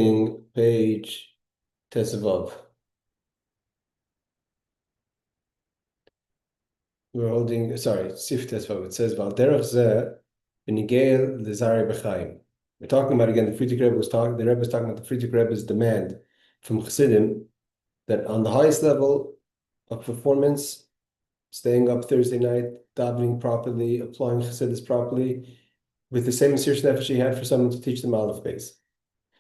holding page Tesvav. We're holding, sorry, Sif Tesvav. It says, Val derech zeh v'nigel l'zari b'chaim. We're talking about, again, the Rebbe was talking about the Friedrich Rebbe's demand from Chassidim that on the highest level of performance, staying up Thursday night, davening properly, applying Chassidus properly, with the same serious nefesh he had for someone to teach them Aleph base.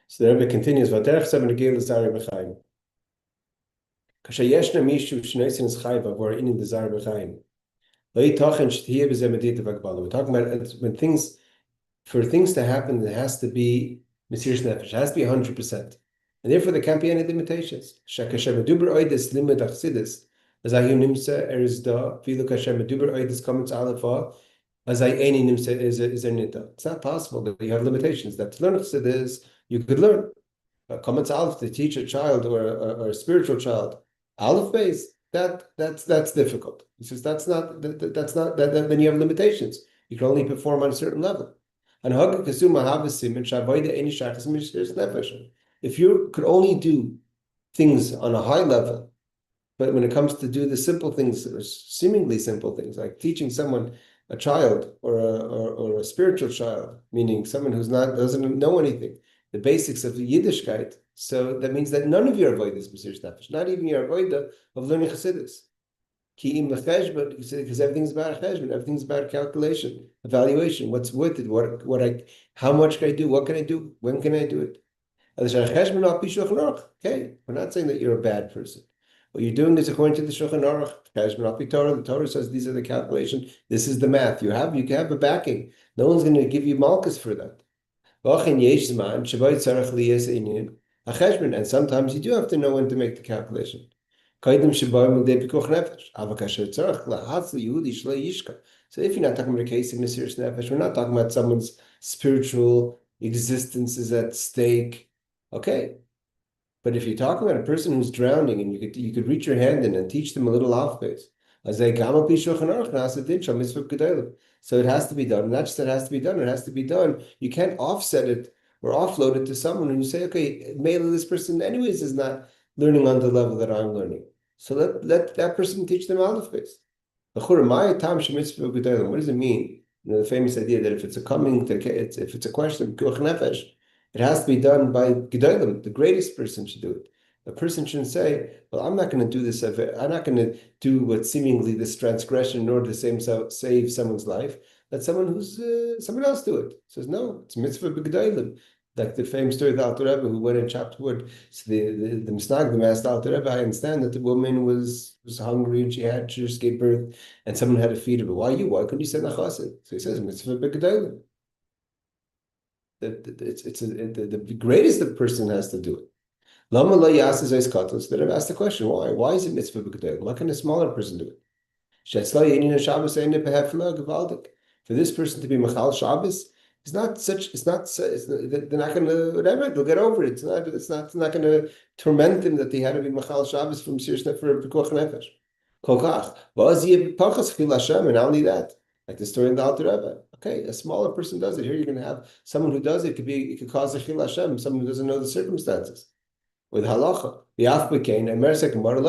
So the Rebbe continues, V'derech zeh v'nigel l'zari b'chaim. Kasher yeshna mishu sh'noisin es chai v'avor inin l'zari b'chaim. We're talking about when things, for things to happen, it has to be Mesiras Nefesh. It has to be 100%. And therefore, there can't be any limitations. It's not possible that you have limitations. That to learn Chassidus, you could learn. Comments Aleph to teach a child or a spiritual child, Aleph base, that's difficult. He says that's not then you have limitations. You can only perform on a certain level. And if you could only do things on a high level, but when it comes to do the simple things, or seemingly simple things, like teaching someone, a child or a spiritual child, meaning someone who's doesn't know anything, the basics of the Yiddishkeit, so that means that none of your avodah is Mesiras Nefesh, not even your avodah of learning Chassidus. Because everything's about cheshbon, everything's about calculation, evaluation. What's worth it? How much can I do? What can I do? When can I do it? Okay, we're not saying that you're a bad person. What you're doing is according to the Shulchan Aruch. The Torah says these are the calculations. This is the math. You have a backing. No one's going to give you malchus for that. And sometimes you do have to know when to make the calculation. So if you're not talking about a case of Mesiras Nefesh, we're not talking about someone's spiritual existence is at stake. Okay. But if you're talking about a person who's drowning and you could reach your hand in and teach them a little alphabet, so it has to be done. Not just it has to be done, it has to be done. You can't offset it or offload it to someone and you say, okay, maybe this person anyways is not learning on the level that I'm learning. So let that person teach them Aleph base. What does it mean? The famous idea that if it's a question of Pikuach Nefesh, it has to be done by Gedolim, the greatest person should do it. A person shouldn't say, well, I'm not going to do this. I'm not going to do what seemingly this transgression in order to save someone's life. Let someone else do it. Says, no, it's mitzvah b'gedolim. Like the famous story of the Alter Rebbe who went and chopped wood. So the Misnagdim asked the Alter Rebbe, I understand that the woman was hungry and she just gave birth and someone had to feed her. But why you? Why couldn't you send a chassid? So he says, mitzvah b'gedolim. The greatest of person has to do it. Lama lo yaseh zeis katos. Then I've asked the question, why? Why is it mitzvah b'gedolim? Why can a smaller person do it? Shetzla yenin Shabbos ein behefla gevaldik. For this person to be machal Shabbos, they're not going to, whatever, they'll get over it. It's not going to torment them that they had to be machal Shabbos from Mesiras for Pikuach Nefesh. Kolkach. And not only that, like the story in the Alter Rebbe. Okay, a smaller person does it. Here you're going to have someone who does it. It could cause a chil Hashem, someone who doesn't know the circumstances. With halacha, the Afbekain, and Mer says, Gemara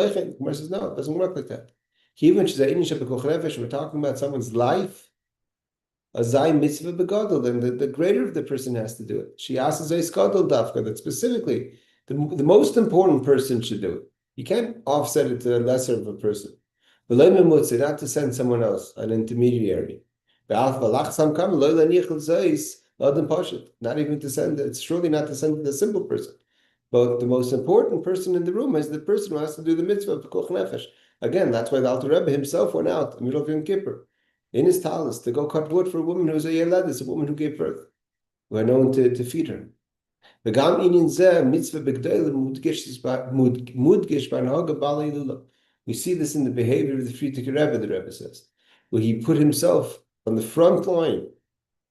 says, no, it doesn't work like that. Even we're talking about someone's life. A zay mitzvah begadol, then the greater of the person has to do it. She asks a skadol dafka, that specifically the most important person should do it. You can't offset it to the lesser of a person. Not to send someone else, an intermediary. Not even to send, it's surely not to send the simple person. But the most important person in the room is the person who has to do the mitzvah of Pikuach Nefesh. Again, that's why the Alter Rebbe himself went out in the middle of Yom Kippur in his talus to go cut wood for a woman who's a yeladis, a woman who gave birth, who are known to feed her. We see this in the behavior of the Friedrich Rebbe, the Rebbe says, where he put himself on the front line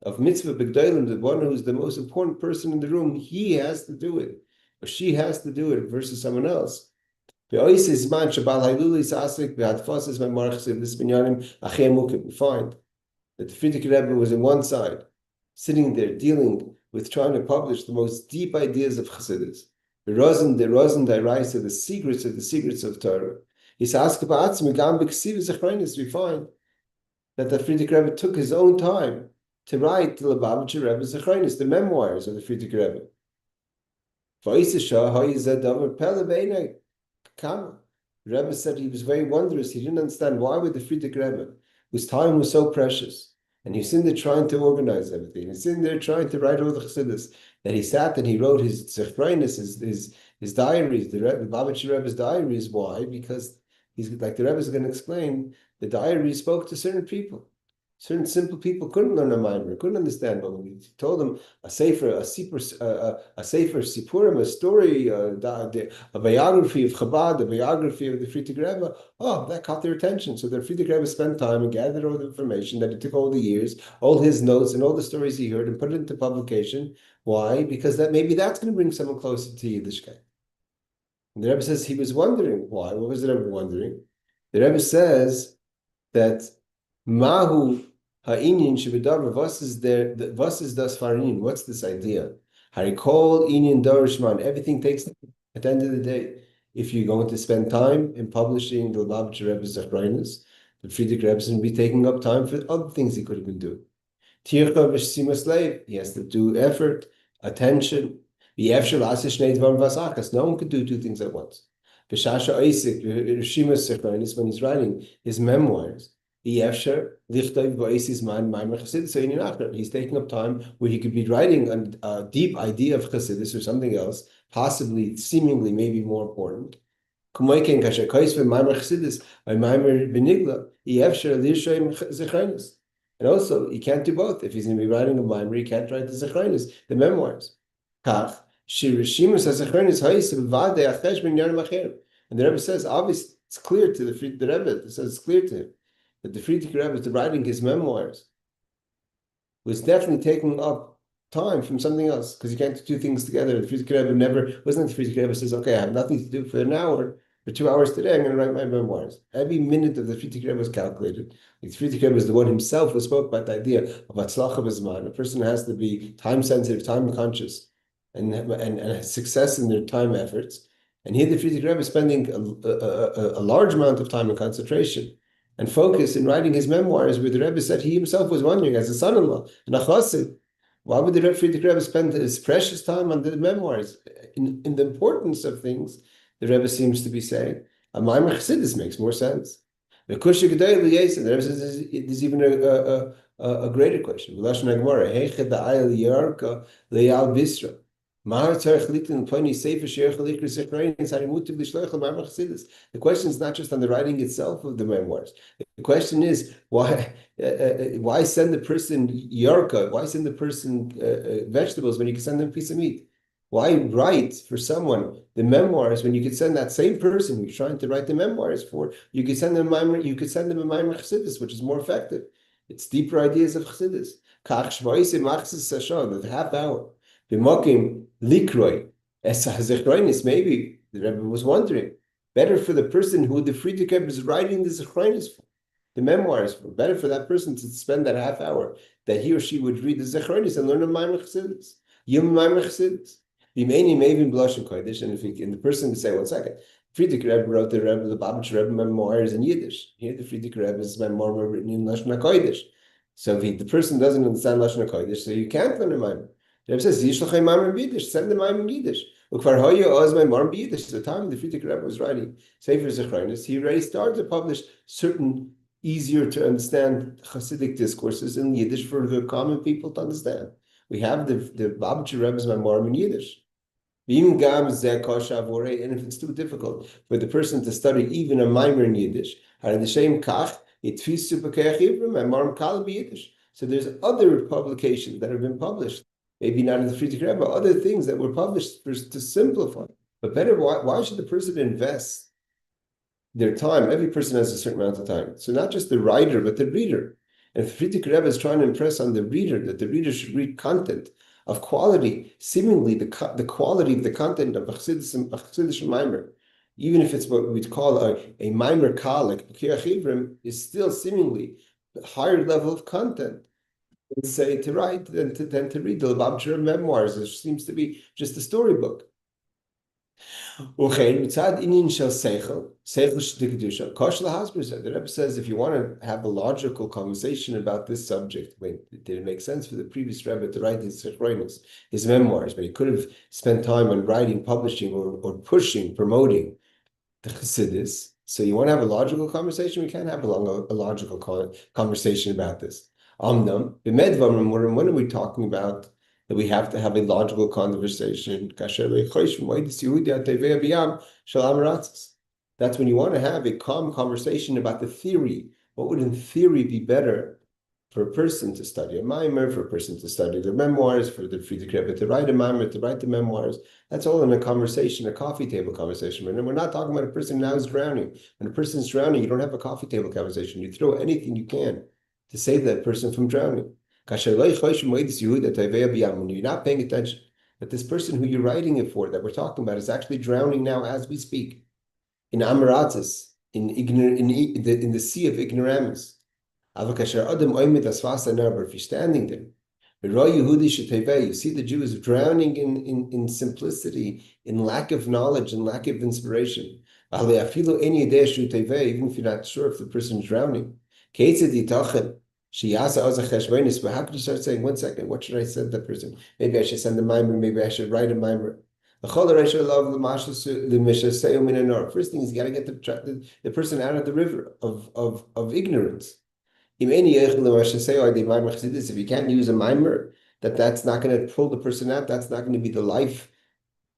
of mitzvah b'gdolim, the one who's the most important person in the room. He has to do it, or she has to do it versus someone else. We find that the Friedrich Rebbe was on one side, sitting there dealing with trying to publish the most deep ideas of Chassidus. The Rosen Dairaisa, the secrets of Torah. He's asked about we find that the Frierdiker Rebbe took his own time to write the Lubavitcher Rebbe's Zechronis, the memoirs of the Frierdiker Rebbe. The Rebbe said he was very wondrous. He didn't understand why would the Frierdiker Rebbe, whose time was so precious, and he's in there trying to organize everything. He's in there trying to write all the Chassidus, that he sat and he wrote his Zechronis, his diaries, the Lubavitcher Rebbe's diaries. Why? Because he's like the Rebbe is going to explain. The diary spoke to certain people. Certain simple people couldn't learn a mimer, couldn't understand. But when he told them a sefer sipurim, a story, a biography of Chabad, a biography of the Frierdiker Rebbe, that caught their attention. So the Frierdiker Rebbe spent time and gathered all the information that it took all the years, all his notes and all the stories he heard, and put it into publication. Why? Because maybe that's going to bring someone closer to Yiddishkeit. And the Rebbe says he was wondering why. What was the Rebbe wondering? The Rebbe says that Mahu ha'inyan shebedavar, was is das farin? What's this idea? Harikol inyan darishman. Everything takes, at the end of the day, if you're going to spend time in publishing the Lubavitcher Rebbe's Zechronis, the Frierdiker Rebbe is going to be taking up time for other things he could have been doing. Tircha v'shsimas leiv. He has to do effort, attention. No one could do two things at once. When he's writing his memoirs, he's taking up time where he could be writing a deep idea of Chassidus or something else, possibly, seemingly, maybe more important. And also, he can't do both. If he's going to be writing a mimer, he can't write the Zechronis, the memoirs. And the Rebbe says, obviously, it's clear to the Rebbe. It says it's clear to him that the Frierdiker Rebbe, writing his memoirs, was definitely taking up time from something else, because you can't do two things together. The Frierdiker Rebbe wasn't the Frierdiker Rebbe says, okay, I have nothing to do for an hour, for 2 hours today, I'm going to write my memoirs. Every minute of the Frierdiker Rebbe was calculated. The Frierdiker Rebbe was the one himself who spoke about the idea of Hatzlacha b'zman. A person has to be time sensitive, time conscious, and success in their time efforts. And here the Frierdiker Rebbe is spending a large amount of time and concentration and focus in writing his memoirs, where the Rebbe said he himself was wondering, as a son-in-law, and a chassid, why would the Frierdiker Rebbe spend his precious time on the memoirs? In the importance of things, the Rebbe seems to be saying, a Maimer Chassidus makes more sense. The Rebbe says there's even a greater question. The question is not just on the writing itself of the memoirs. The question is why send the person yarka? Why send the person vegetables when you can send them a piece of meat? Why write for someone the memoirs when you could send that same person who's trying to write the memoirs for? You could send them a maimer chassidus, which is more effective. It's deeper ideas of chassidus. The half hour. B'mokim likroy es zechronis. Maybe the Rebbe was wondering, better for the person who the Frierdiker Rebbe is writing the zechronis for, the memoirs for. Better for that person to spend that half hour that he or she would read the zechronis and learn a maimer chassidus, yom maimer chassidus. B'meini maybe blushing kodesh, and the person would say, 1 second, Frierdiker Rebbe wrote the Lubavitcher Rebbe memoirs in Yiddish. Here the Frierdiker Rebbe's memoir were written in Lashon HaKodesh. So if the person doesn't understand Lashon HaKodesh, so you can't learn a maimer. The Rebbe says, send the maimer in Yiddish. The time the Frierdiker Rebbe was writing Sefer Zechronis, he already started to publish certain easier to understand Hasidic discourses in Yiddish for the common people to understand. We have the Lubavitcher Rebbe's memoir in Yiddish. And if it's too difficult for the person to study even a maimer in Yiddish, so there's other publications that have been published, maybe not in the Frierdiker Rebbe, but other things that were published to simplify. But better, why should the person invest their time? Every person has a certain amount of time. So not just the writer, but the reader. And if the Frierdiker Rebbe is trying to impress on the reader that the reader should read content of quality, seemingly the quality of the content of a Chassidish Maimer, even if it's what we'd call a Maimer Kal, like B'kei Chivrim, is still seemingly a higher level of content. say to write than to read the Lubavitcher memoirs, which seems to be just a storybook. The Rebbe says if you want to have a logical conversation about this subject, did it make sense for the previous Rebbe to write his memoirs, but he could have spent time on writing, publishing, or pushing, promoting the Chassidus. So you want to have a logical conversation? We can't have a logical conversation about this. When are we talking about that we have to have a logical conversation? That's when you want to have a calm conversation about the theory. What would in theory be better for a person to study a mimer, for a person to study the memoirs, for the Friedrich Rebbe to write a mimer, to write the memoirs? That's all in a conversation, a coffee table conversation. And we're not talking about a person now who's drowning. When a person's drowning, you don't have a coffee table conversation. You throw anything you can to save that person from drowning. When you're not paying attention, that this person who you're writing it for, that we're talking about, is actually drowning now as we speak. In Amaratis, in the sea of ignoramus. If you're standing there, you see the Jews drowning in simplicity, in lack of knowledge, and lack of inspiration. Even if you're not sure if the person is drowning. How could you start saying, 1 second, what should I send that person? Maybe I should send a mimer, maybe I should write a mimer. First thing is you got to get the person out of the river of ignorance. If you can't use a mimer, that's not going to pull the person out. That's not going to be the life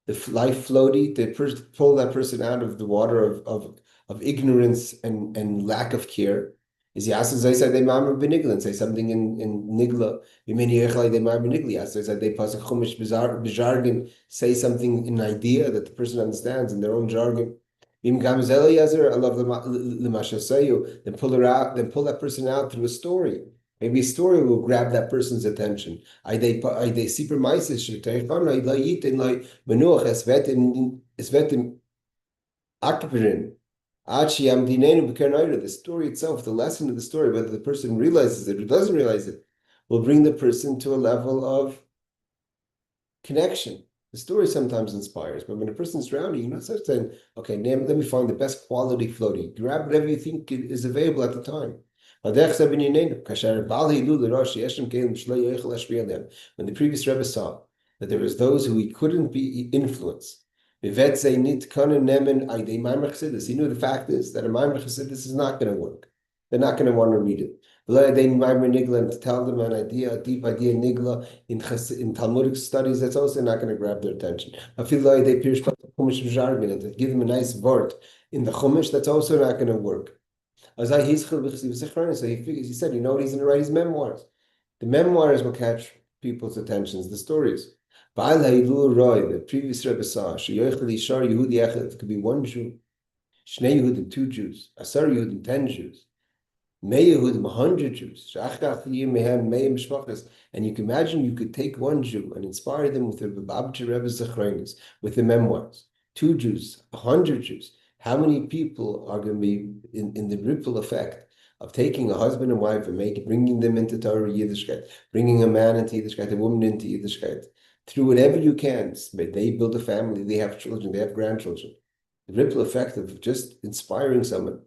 floaty to pull that person out of the water of ignorance and lack of care. Is Yasa Zay said they mimer benigla, say something in Nigla. They mimer Nigla. So they pass a chumash bizargan, say something in idea that the person understands in their own jargon. I love the then pull her out, then pull that person out through a story. Maybe a story will grab that person's attention. The story itself, the lesson of the story, whether the person realizes it or doesn't realize it, will bring the person to a level of connection. The story sometimes inspires, but when a person's drowning, you're not saying, okay, let me find the best quality floating. Grab whatever you think is available at the time. When the previous Rebbe saw that there was those who he couldn't be influenced, he knew the fact is that a Maimar Chassidus is not going to work. They're not going to want to read it. To tell them an idea, a deep idea, nigla in Talmudic studies, that's also not going to grab their attention. To give them a nice word in the Chumash, that's also not going to work. So he said, you know what he's going to write? His memoirs. The memoirs will catch people's attentions, the stories. The previous Rebbe saw, it could be one Jew, Shnei Yehudim, 2 Jews, Asar Yehudim, 10 Jews, Mei Yehudim, 100 Jews, and you can imagine you could take 1 Jew and inspire them with the Lubavitcher Rebbe's Zechronis, with the memoirs, 2 Jews, 100 Jews. How many people are going to be in the ripple effect of taking a husband and wife and bringing them into Torah Yiddishkeit, bringing a man into Yiddishkeit, a woman into Yiddishkeit, through whatever you can. They build a family, they have children, they have grandchildren. The ripple effect of just inspiring someone.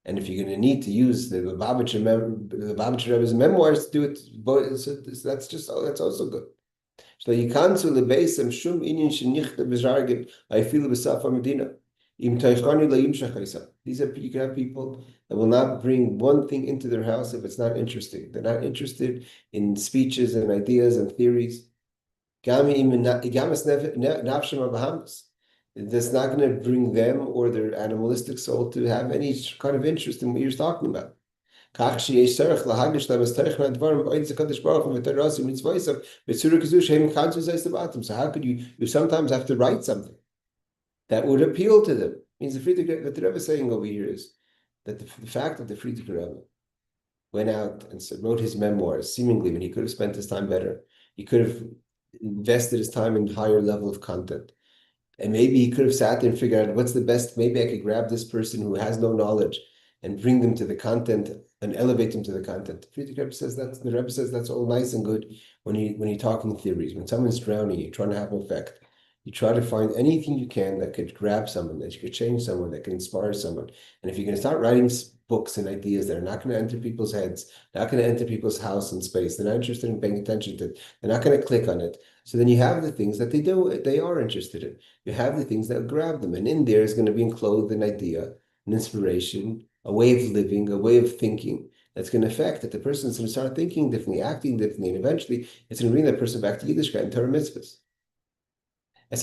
And if you're going to need to use the Lubavitcher Rebbe's memoirs to do it, that's also good. So you can't the beis shum inyan shenichta b'zargim I feel b'safa medina. These are, you can have people that will not bring one thing into their house if it's not interesting. They're not interested in speeches and ideas and theories. That's not going to bring them or their animalistic soul to have any kind of interest in what you're talking about. So how could you sometimes have to write something that would appeal to them? Means the Friedrich, what the Rebbe is saying over here is that the fact that the Friedrich Rebbe went out and wrote his memoirs, seemingly when he could have spent his time better, he could have invested his time in higher level of content. And maybe he could have sat there and figured out what's the best, maybe I could grab this person who has no knowledge and bring them to the content and elevate them to the content. The Rebbe says that's all nice and good when you're talking theories. When someone's drowning, you're trying to have an effect. You try to find anything you can that could grab someone, that you could change someone, that can inspire someone. And if you're going to start writing books and ideas that are not going to enter people's heads, not going to enter people's house and space, they're not interested in paying attention to it, they're not going to click on it. So then you have the things that they are interested in. You have the things that grab them. And in there is going to be enclosed an idea, an inspiration, a way of living, a way of thinking that's going to affect that the person is going to start thinking differently, acting differently, and eventually it's going to bring that person back to Yiddishkeit and Torah mitzvahs. We're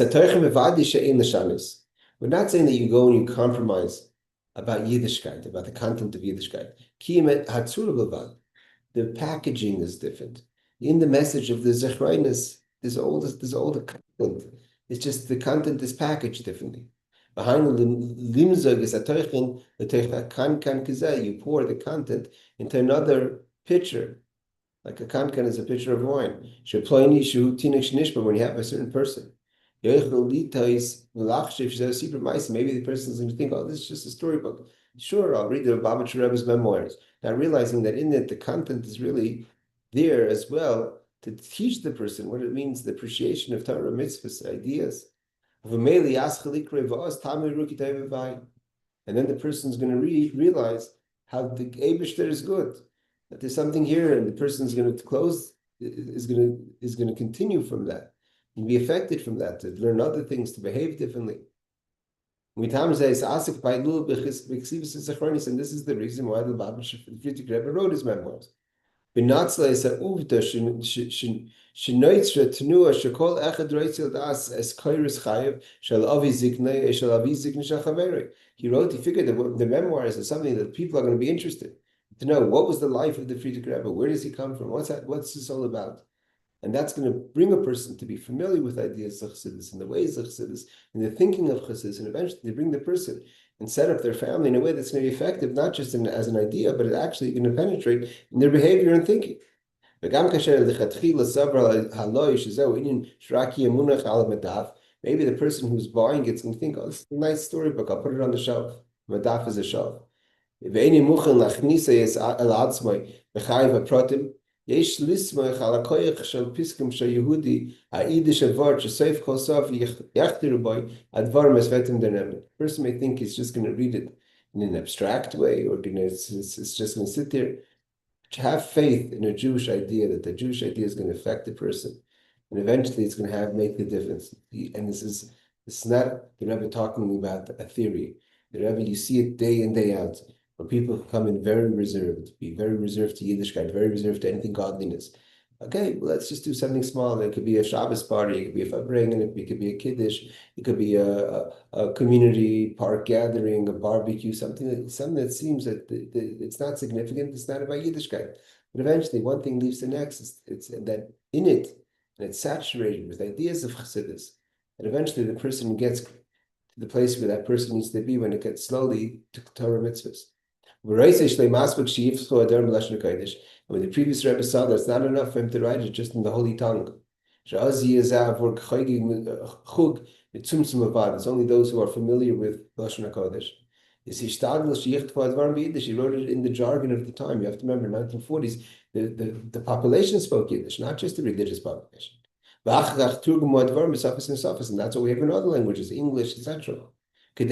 not saying that you go and you compromise about Yiddishkeit, about the content of Yiddishkeit. The packaging is different. In the message of the Zechreinus, there's all the content. It's just the content is packaged differently. Behind limzog is you pour the content into another pitcher. Like a kankan is a pitcher of wine. When you have a certain person. Maybe the person is going to think, oh, this is just a storybook. Sure, I'll read the Rabbi Rebbe's memoirs. Not realizing that in it, the content is really there as well to teach the person what it means, the appreciation of Torah mitzvahs, ideas. And then the person's going to realize how the Eibishter is good, that there's something here, and the person is going to continue from that and be affected from that, to learn other things, to behave differently. And this is the reason why the Previous Rebbe wrote his memoirs. He wrote, he figured that the memoirs is something that people are going to be interested to know. What was the life of the Previous Rebbe? Where does he come from? What's this all about? And that's going to bring a person to be familiar with ideas of Chassidus and the ways of Chassidus and the thinking of Chassidus, and eventually they bring the person and set up their family in a way that's going to be effective, not just as an idea, but it's actually going to penetrate in their behavior and thinking. Maybe the person who's buying it's going to think, oh, this is a nice storybook, I'll put it on the shelf. Madaf is a shelf. Person may think he's just going to read it in an abstract way, or it's just going to sit there. Have faith in a Jewish idea, that the Jewish idea is going to affect the person, and eventually it's going to make the difference. And this is not the Rebbe talking about a theory. The Rebbe, you see it day in, day out, where people come in very reserved, be very reserved to Yiddishkeit, very reserved to anything godliness. Okay, well, let's just do something small. It could be a Shabbos party, it could be a Fabrengen, it could be a Kiddush, it could be a community park gathering, a barbecue, something that seems that it's not significant, it's not about Yiddishkeit. But eventually, one thing leads to the next. It's that in it, and it's saturated with ideas of Chassidus. And eventually, the person gets to the place where that person needs to be when it gets slowly to Torah mitzvahs. When the previous Rebbe saw that it's not enough for him to write it just in the holy tongue. It's only those who are familiar with Lashon HaKodesh. He wrote it in the jargon of the time. You have to remember, 1940s, the population spoke Yiddish, not just the religious population. And that's what we have in other languages, English, etc. There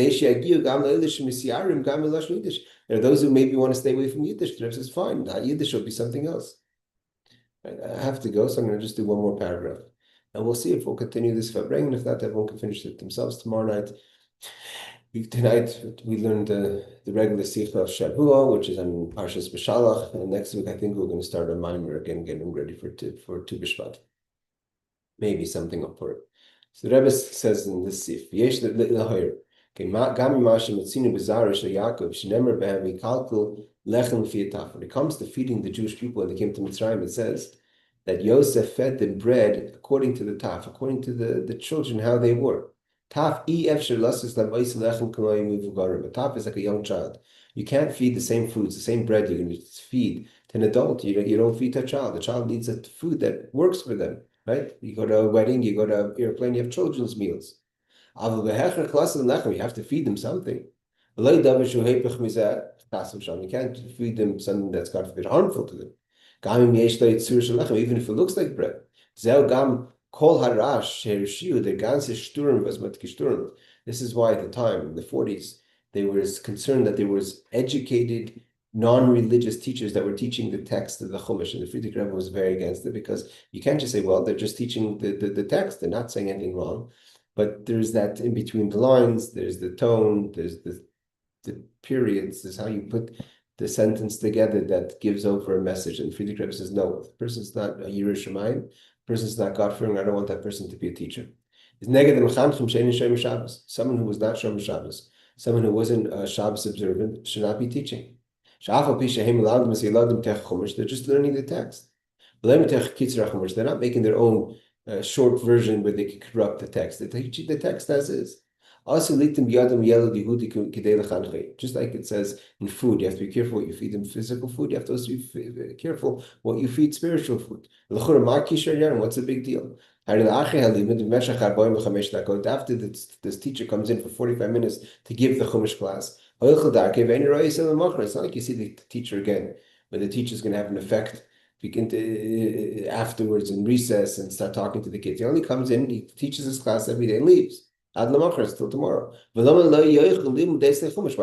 are those who maybe want to stay away from Yiddish. The Rebbe says, fine, not Yiddish, will be something else. Right? I have to go, so I'm going to just do one more paragraph. And we'll see if we'll continue this Fabrengen, and if not, everyone can finish it themselves tomorrow night. Tonight, we learned the regular Sicha of Shavua, which is on Parshas B'Shalach, and next week, I think we're going to start a mimer again, getting ready for Tu B'Shvat. Maybe something up for it. So the Rebbe says in this Sif, Yesh L'Hoyer, when it comes to feeding the Jewish people when they came to Mitzrayim, it says that Yosef fed them bread according to the taf, according to the children, how they were. A taf is like a young child. You can't feed the same foods, the same bread you're going to feed to an adult. You don't feed to a child. The child needs a food that works for them, right? You go to a wedding, you go to an airplane, you have children's meals. You have to feed them something. You can't feed them something that's, God forbid, harmful to them. Even if it looks like bread. This is why at the time, in the 40s, they were concerned that there was educated, non-religious teachers that were teaching the text of the Chumash, and the Previous Rebbe was very against it, because you can't just say, well, they're just teaching the text, they're not saying anything wrong. But there's that in between the lines, there's the tone, there's the periods, there's how you put the sentence together that gives over a message. And Friedrich Rebbe says, no, if the person's not a Yireh Shamayim, the person's not God-fearing, I don't want that person to be a teacher. Someone who was not Shomer Shabbos, someone who wasn't Shabbos observant, should not be teaching. They're just learning the text. They're not making their own short version where they can corrupt the text. They teach the text as is. Just like it says in food, you have to be careful what you feed them physical food, you have to also be careful what you feed spiritual food. What's the big deal? After this teacher comes in for 45 minutes to give the Chumash class, it's not like you see the teacher again, when the teacher is going to have an effect begin to afterwards in recess and start talking to the kids. He only comes in, he teaches his class every day and leaves. Ad lamachras till tomorrow. Why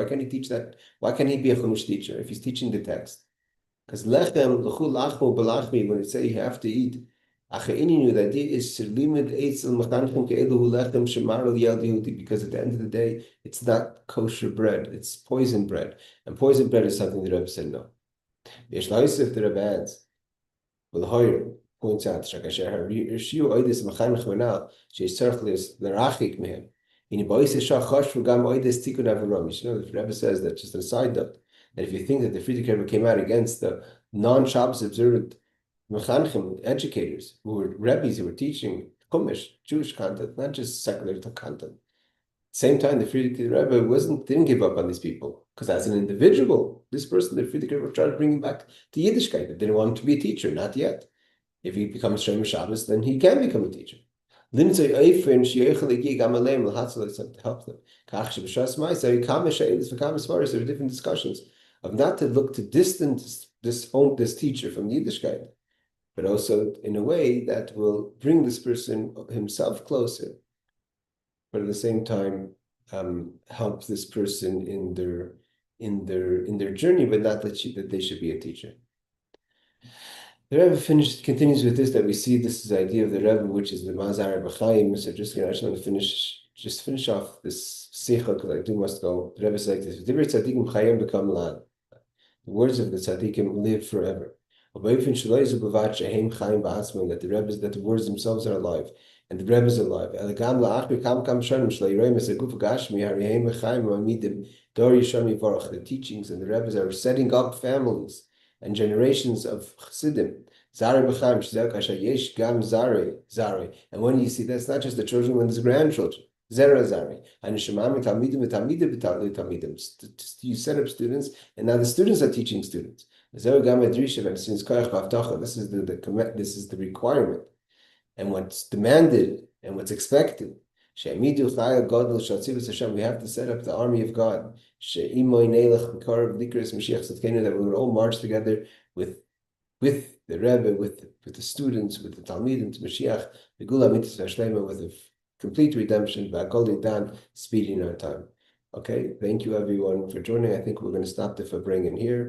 can't he teach that? Why can't he be a Chumash teacher if he's teaching the text? Because lechem l'chu lachmo belachmi, when it says you have to eat, the idea is because at the end of the day, it's not kosher bread, it's poison bread. And poison bread is something the Rebbe said no. If the Rebbe adds, points out the Rebbe says that, just a side note, that if you think that the Friedrich Rebbe came out against the non-Shabbos observant mechanchim, educators, who were Rebbes, who were teaching Chumash, Jewish content, not just secular content. Same time, the Friedrich Rebbe didn't give up on these people, because as an individual, this person, the Friedrich Rebbe, tried to bring him back to Yiddishkeit. They didn't want him to be a teacher, not yet. If he becomes Shomer Shabbos, then he can become a teacher. To help them. There are different discussions of not to look to distance this teacher from Yiddishkeit, but also in a way that will bring this person himself closer, but at the same time help this person in their journey, but not that they should be a teacher. The Rebbe continues with this, that we see this is the idea of the Rebbe, which is the Mazar B'chaim. So I just want to finish off this Sicha, because I must go. The Rebbe is like this: "Divrei tzaddikim chayim become lad." The words of the tzaddikim live forever. That the Rebbe, that the words themselves are alive, and the Rebbe is alive. The teachings and the Rebbes are setting up families and generations of Chassidim. And when you see that's not just the children, when there's grandchildren. You set up students, and now the students are teaching students. This is the requirement, and what's demanded, and what's expected. We have to set up the army of God. That we will all march together with the Rebbe, with the students, with the Talmidim, to Mashiach, with a complete redemption, speeding our time. Okay, thank you everyone for joining. I think we're going to stop the Fabring in here.